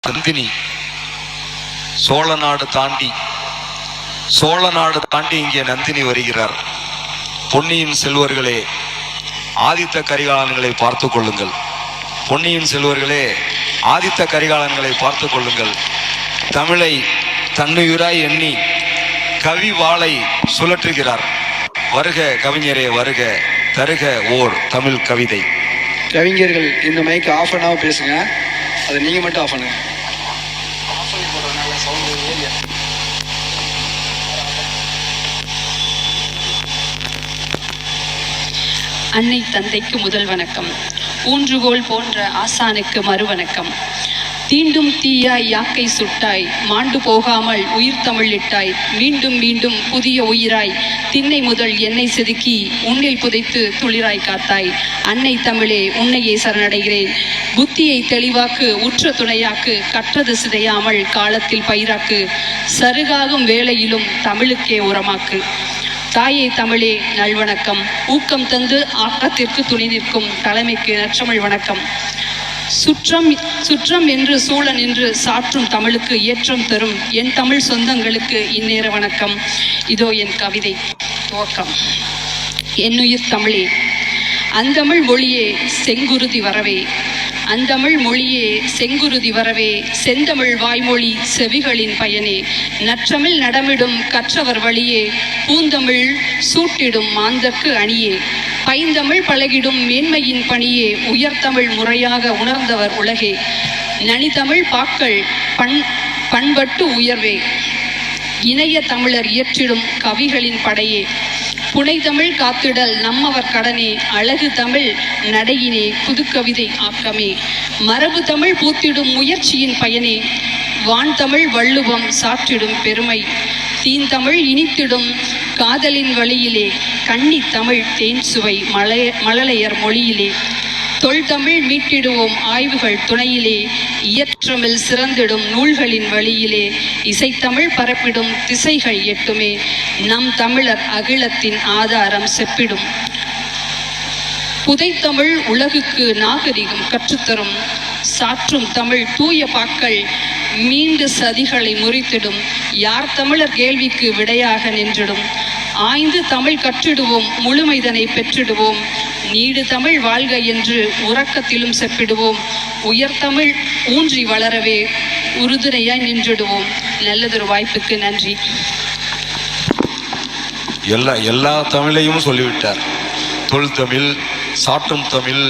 நந்தினி சோழ நாடு தாண்டி இங்கே நந்தினி வருகிறார். பொன்னியின் செல்வர்களே, ஆதித்த கரிகாலன்களை பார்த்து கொள்ளுங்கள். பொன்னியின் செல்வர்களே, ஆதித்த கரிகாலன்களை பார்த்து கொள்ளுங்கள். தமிழை தன்னுயிராய் எண்ணி கவி வாளை சுழற்றுகிறார். வருக கவிஞரே வருக, தருக ஓர் தமிழ் கவிதை. கவிஞர்கள் இந்த மைக் ஆஃப் பண்ணாம பேசுங்க, அதை நீங்க மட்டும் ஆஃப் பண்ணுங்க. அன்னை தந்தைக்கு முதல் வணக்கம். ஊன்றுகோல் போன்ற ஆசானுக்கு மறுவணக்கம். தீண்டும் தீயாய் யாக்கை சுட்டாய், மாண்டு போகாமல் உயிர் தமிழிட்டாய், மீண்டும் மீண்டும் புதிய உயிராய் திண்ணை முதல் எண்ணெய் செதுக்கி உன்னில் புதைத்து துளிராய் காத்தாய். அன்னை தமிழே உன்னையே சரணடைகிறேன். புத்தியை தெளிவாக்கு, உற்ற துணையாக்கு, கற்றது சிதையாமல் காலத்தில் பயிராக்கு, சருகாகும் வேளையிலும் தமிழுக்கே உரமாக்கு. தாயே தமிழே நல்வணக்கம். ஊக்கம் தந்து ஆக்கத்திற்கு துணை நிற்கும் தலைமைக்கு நற்றமிழ் வணக்கம். சுற்றம் என்று சூழன் என்று சாற்றும் தமிழுக்கு ஏற்றம் தரும் என் தமிழ் சொந்தங்களுக்கு இந்நேர வணக்கம். இதோ என் கவிதை துவக்கம். என்னுயிர் தமிழே, அந்தமிழ் மொழியே செங்குருதி வரவே, அந்தமிழ் மொழியே செங்குருதி வரவே, செந்தமிழ் வாய்மொழி செவிகளின் பயனே, நற்றமிழ் நடமிடும் கற்றவர் வழியே, பூந்தமிழ் சூட்டிடும் மாந்தர்க்கு அணியே, பைந்தமிழ் பழகிடும் மேன்மையின் பணியே, உயர்தமிழ் முறையாக உணர்ந்தவர் உலகே, நனிதமிழ் பாக்கள் பண்பட்டு உயர்வே, இணைய தமிழர் இயற்றிடும் கவிகளின் படையே, புனைதமிழ் காத்திடல் நம்மவர் கடனே, அழகு தமிழ் நடையினே புதுக்கவிதை ஆக்கமே, மரபு தமிழ் பூத்திடும் முயற்சியின் பயனே, வான்தமிழ் வள்ளுவம் சாற்றிடும் பெருமை, தீந்தமிழ் இனித்திடும் காதலின் வழியிலே, கன்னி தமிழ் தேன் சுவை மழலையர் மொழியிலே, தொல்தமிழ் மீட்டிடுவோம் ஆய்வுகள் துணையிலே, இயற்றமிழ் சிறந்திடும் நூல்களின் வழியிலே, இசைத்தமிழ் பரப்பிடும் திசைகள் எட்டுமே, நம் தமிழர் அகிலத்தின் ஆதாரம் செப்பிடும். புதைத்தமிழ் உலகுக்கு நாகரிகம் கற்றுத்தரும், சாற்றும் தமிழ் தூய பாக்கள் மீண்டு சதிகளை முறித்திடும், யார் தமிழர் கேள்விக்கு விடையாக நின்றிடும். ஆய்ந்து தமிழ் கற்றிடுவோம், முழுமைதனை பெற்றிடுவோம், நீடு தமிழ் வாழ்க என்று உறக்கத்திலும் செப்பிடுவோம், உயர்தமிழ் ஊன்றி வளரவே உறுதுணையாய் நின்றிடுவோம். நல்லதொரு வாய்ப்புக்கு நன்றி. எல்லா தமிழையும் சொல்லிவிட்டார். தொல் தமிழ், சாற்றும் தமிழ்,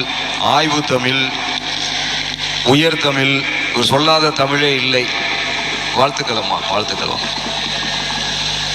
ஆய்வு தமிழ், உயர் தமிழ், சொல்லாத தமிழே இல்லை. வாழ்த்துக்கள் அம்மா, வாழ்த்துக்கள்.